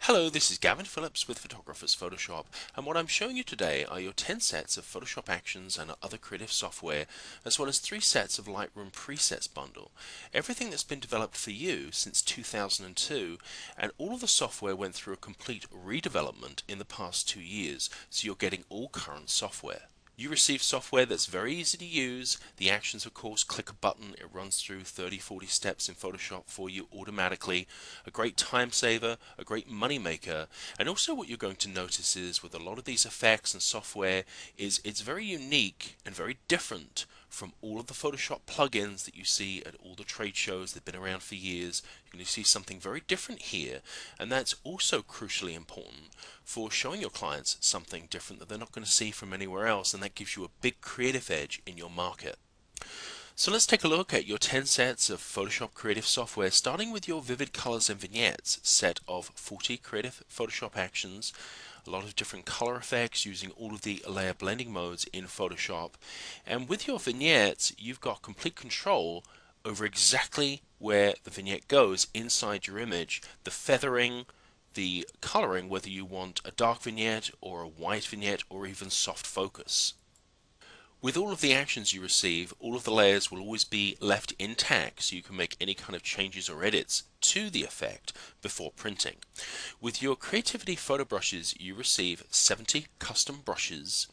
Hello, this is Gavin Phillips with Photographers Photoshop, and what I'm showing you today are your 10 sets of Photoshop Actions and other creative software, as well as 3 sets of Lightroom Presets bundle. Everything that's been developed for you since 2002, and all of the software went through a complete redevelopment in the past 2 years, so you're getting all current software. You receive software that's very easy to use. The actions, of course, click a button, it runs through 30-40 steps in Photoshop for you automatically. A great time saver, a great money maker, and also what you're going to notice is with a lot of these effects and software is it's very unique and very different from all of the Photoshop plugins that you see at all the trade shows that have been around for years. You're going to see something very different here, and that's also crucially important for showing your clients something different that they're not going to see from anywhere else, and that gives you a big creative edge in your market. So let's take a look at your 10 sets of Photoshop creative software, starting with your Vivid Colors and Vignettes set of 40 creative Photoshop actions, a lot of different color effects using all of the layer blending modes in Photoshop. And with your vignettes, you've got complete control over exactly where the vignette goes inside your image, the feathering, the coloring, whether you want a dark vignette or a white vignette or even soft focus. With all of the actions you receive, all of the layers will always be left intact, so you can make any kind of changes or edits to the effect before printing. With your Creativity photo brushes, you receive 70 custom brushes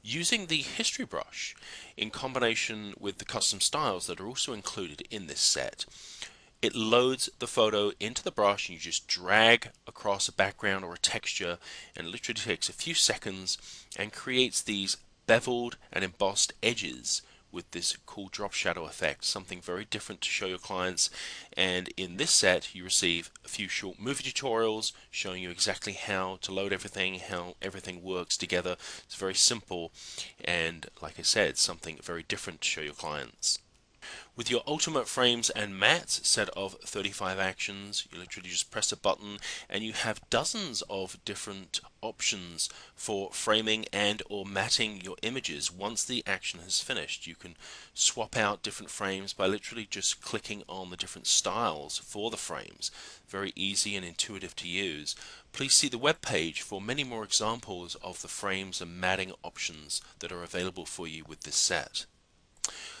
using the history brush in combination with the custom styles that are also included in this set. It loads the photo into the brush and you just drag across a background or a texture, and it literally takes a few seconds and creates these beveled and embossed edges with this cool drop shadow effect, something very different to show your clients. And in this set you receive a few short movie tutorials showing you exactly how to load everything, how everything works together. It's very simple, and like I said, something very different to show your clients. With your Ultimate Frames and Mats set of 35 actions, you literally just press a button and you have dozens of different options for framing and or matting your images once the action has finished. You can swap out different frames by literally just clicking on the different styles for the frames. Very easy and intuitive to use. Please see the web page for many more examples of the frames and matting options that are available for you with this set.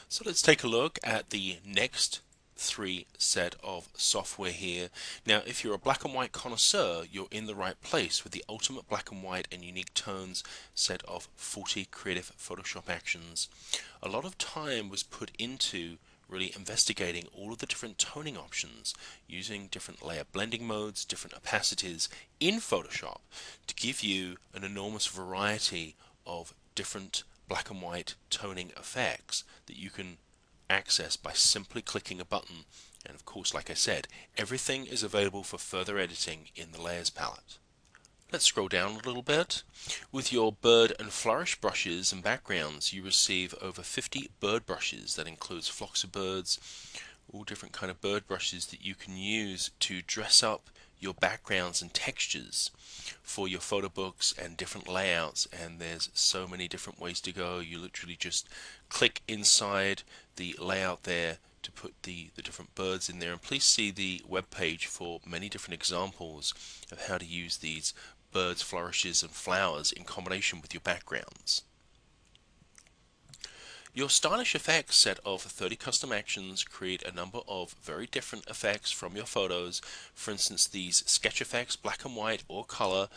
So let's take a look at the next 3 set of software here. Now, if you're a black and white connoisseur, you're in the right place with the Ultimate Black and White and Unique Tones set of 40 creative Photoshop actions. A lot of time was put into really investigating all of the different toning options using different layer blending modes, different opacities in Photoshop to give you an enormous variety of different black and white toning effects that you can access by simply clicking a button. And of course, like I said, everything is available for further editing in the layers palette. Let's scroll down a little bit. With your bird and flourish brushes and backgrounds, you receive over 50 bird brushes. That includes flocks of birds, all different kind of bird brushes that you can use to dress up your backgrounds and textures for your photo books and different layouts. And there's so many different ways to go. You literally just click inside the layout there to put the different birds in there, and please see the web page for many different examples of how to use these birds, flourishes and flowers in combination with your backgrounds. Your Stylish Effects set of 30 custom actions create a number of very different effects from your photos. For instance, these sketch effects, black and white or color,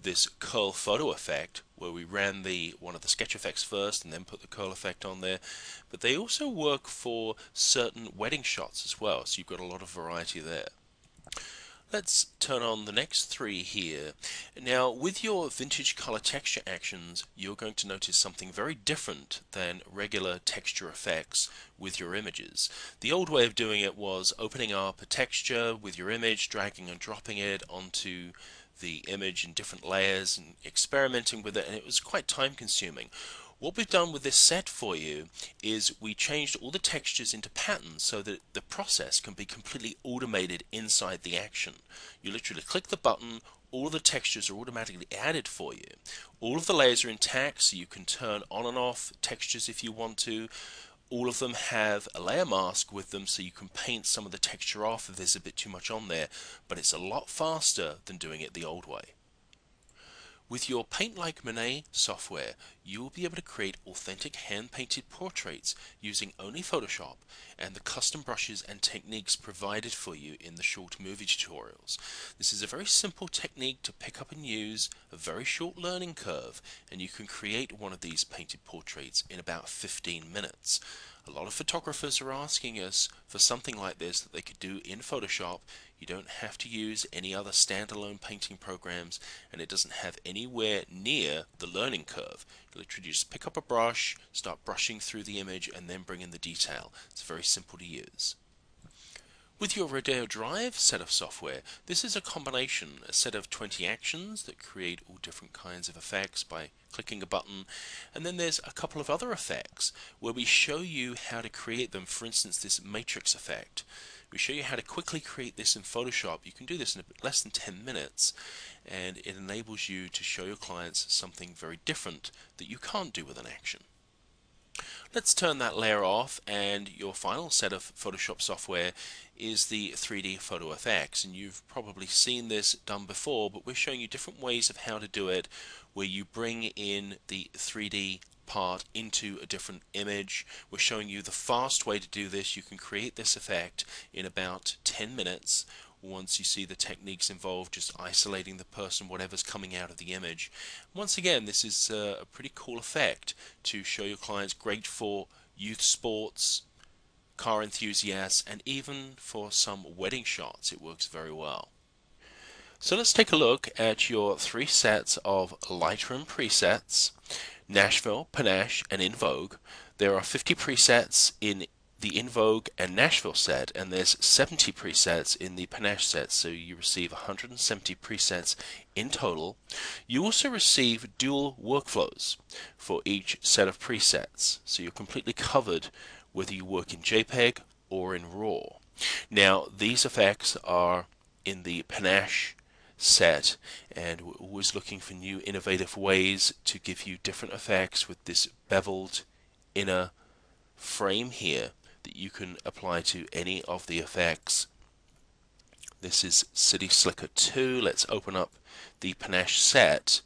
this curl photo effect where we ran one of the sketch effects first and then put the curl effect on there. But they also work for certain wedding shots as well, so you've got a lot of variety there. Let's turn on the next 3 here. Now, with your vintage color texture actions, you're going to notice something very different than regular texture effects with your images. The old way of doing it was opening up a texture with your image, dragging and dropping it onto the image in different layers and experimenting with it, and it was quite time consuming. What we've done with this set for you is we changed all the textures into patterns so that the process can be completely automated inside the action. You literally click the button, all of the textures are automatically added for you. All of the layers are intact, so you can turn on and off textures if you want to. All of them have a layer mask with them, so you can paint some of the texture off if there's a bit too much on there, but it's a lot faster than doing it the old way. With your Paint Like Monet software, you will be able to create authentic hand-painted portraits using only Photoshop and the custom brushes and techniques provided for you in the short movie tutorials. This is a very simple technique to pick up and use, a very short learning curve, and you can create one of these painted portraits in about 15 minutes. A lot of photographers are asking us for something like this that they could do in Photoshop. You don't have to use any other standalone painting programs, and it doesn't have anywhere near the learning curve. You literally just pick up a brush, start brushing through the image, and then bring in the detail. It's very simple to use. With your Rodeo Drive set of software, this is a combination, a set of 20 actions that create all different kinds of effects by clicking a button, and then there's a couple of other effects where we show you how to create them. For instance, this matrix effect. We show you how to quickly create this in Photoshop. You can do this in less than 10 minutes, and it enables you to show your clients something very different that you can't do with an action. Let's turn that layer off, and your final set of Photoshop software is the 3D Photo FX, and you've probably seen this done before, but we're showing you different ways of how to do it, where you bring in the 3D part into a different image. We're showing you the fast way to do this. You can create this effect in about 10 minutes once you see the techniques involved, just isolating the person, whatever's coming out of the image. Once again, this is a pretty cool effect to show your clients, great for youth sports, car enthusiasts, and even for some wedding shots. It works very well. So let's take a look at your 3 sets of Lightroom presets: Nashville, Panache, and In Vogue. There are 50 presets in the In Vogue and Nashville set, and there's 70 presets in the Panache set, so you receive 170 presets in total. You also receive dual workflows for each set of presets, so you're completely covered whether you work in JPEG or in RAW. Now, these effects are in the Panache set, and we're always looking for new innovative ways to give you different effects with this beveled inner frame here that you can apply to any of the effects. This is City Slicker 2. Let's open up the Panache set,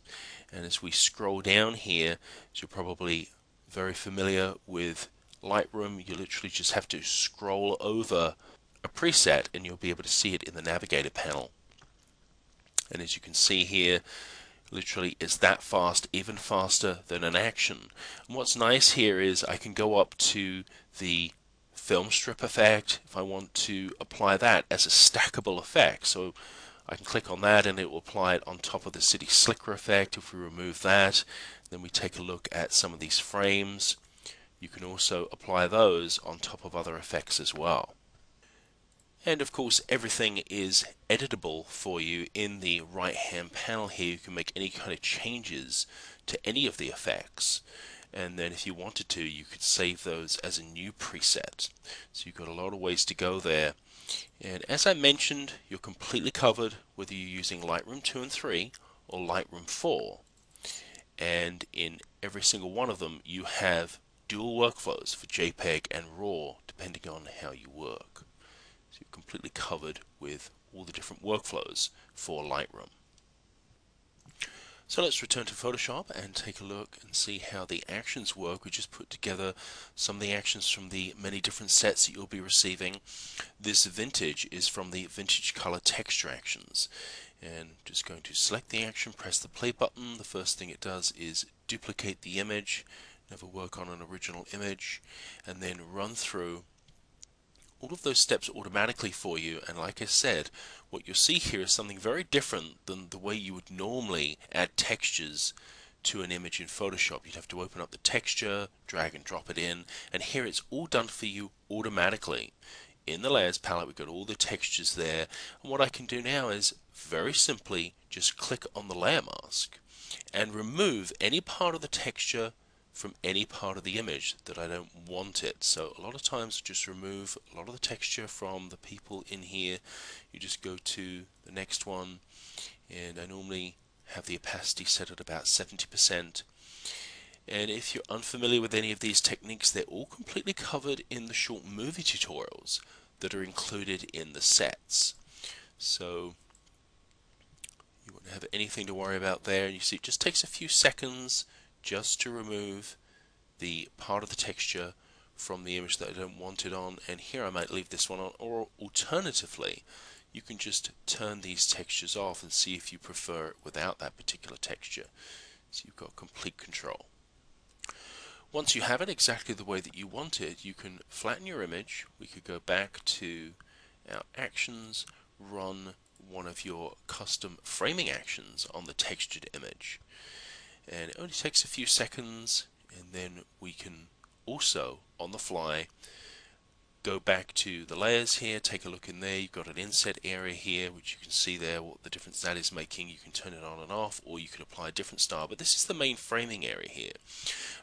and as we scroll down here, as you're probably very familiar with Lightroom, you literally just have to scroll over a preset and you'll be able to see it in the Navigator panel. And as you can see here, literally it's that fast, even faster than an action. And what's nice here is I can go up to the film strip effect if I want to apply that as a stackable effect. So I can click on that and it will apply it on top of the City Slicker effect. If we remove that, then we take a look at some of these frames. You can also apply those on top of other effects as well. And of course, everything is editable for you in the right hand panel here. You can make any kind of changes to any of the effects, and then if you wanted to, you could save those as a new preset. So you've got a lot of ways to go there. And as I mentioned, you're completely covered whether you're using Lightroom 2 and 3 or Lightroom 4. And in every single one of them, you have dual workflows for JPEG and RAW, depending on how you work. So you're completely covered with all the different workflows for Lightroom. So let's return to Photoshop and take a look and see how the actions work. We just put together some of the actions from the many different sets that you'll be receiving. This vintage is from the Vintage Color Texture actions. And just going to select the action, press the play button. The first thing it does is duplicate the image, never work on an original image, and then run through all of those steps automatically for you. And like I said, what you'll see here is something very different than the way you would normally add textures to an image in Photoshop. You'd have to open up the texture, drag and drop it in, and here it's all done for you automatically. In the Layers palette, we've got all the textures there, and what I can do now is very simply just click on the layer mask and remove any part of the texture from any part of the image that I don't want it. So a lot of times just remove a lot of the texture from the people in here. You just go to the next one, and I normally have the opacity set at about 70%, And if you're unfamiliar with any of these techniques, they're all completely covered in the short movie tutorials that are included in the sets. So you won't have anything to worry about there. You see, it just takes a few seconds just to remove the part of the texture from the image that I don't want it on, and here I might leave this one on, or alternatively you can just turn these textures off and see if you prefer it without that particular texture. So you've got complete control. Once you have it exactly the way that you want it, you can flatten your image. We could go back to our actions, run one of your custom framing actions on the textured image, and it only takes a few seconds, and then we can also on the fly go back to the layers here, take a look in there. You've got an inset area here which you can see there what the difference that is making. You can turn it on and off, or you can apply a different style, but this is the main framing area here,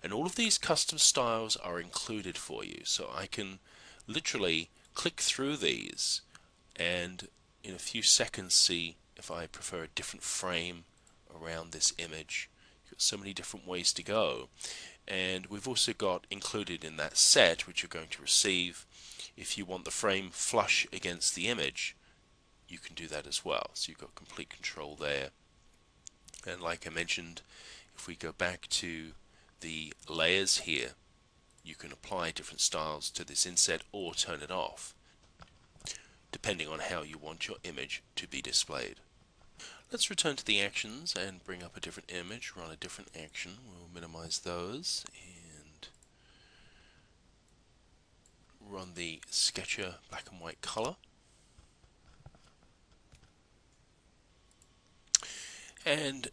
and all of these custom styles are included for you. So I can literally click through these and in a few seconds see if I prefer a different frame around this image. You've got so many different ways to go, and we've also got included in that set, which you're going to receive, if you want the frame flush against the image, you can do that as well. So you've got complete control there. And like I mentioned, if we go back to the layers here, you can apply different styles to this inset or turn it off, depending on how you want your image to be displayed. Let's return to the actions and bring up a different image, run a different action. We'll minimize those and run the Sketcher black and white color. And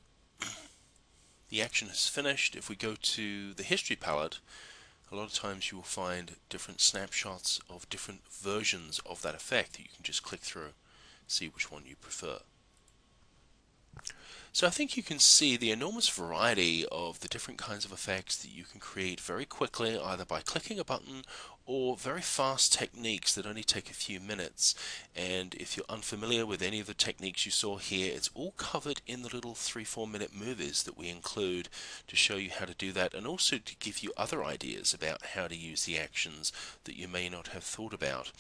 the action is finished. If we go to the history palette, a lot of times you will find different snapshots of different versions of that effect that you can just click through, see which one you prefer. So I think you can see the enormous variety of the different kinds of effects that you can create very quickly, either by clicking a button or very fast techniques that only take a few minutes. And if you're unfamiliar with any of the techniques you saw here, it's all covered in the little 3-4 minute movies that we include to show you how to do that, and also to give you other ideas about how to use the actions that you may not have thought about.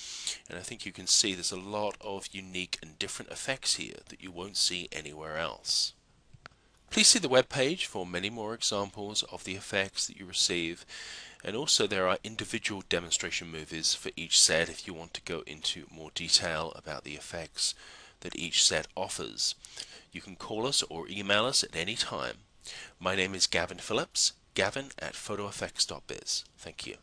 And I think you can see there's a lot of unique and different effects here that you won't see anywhere else. Please see the web page for many more examples of the effects that you receive, and also there are individual demonstration movies for each set if you want to go into more detail about the effects that each set offers. You can call us or email us at any time. My name is Gavin Phillips, gavin@photoeffects.biz. Thank you.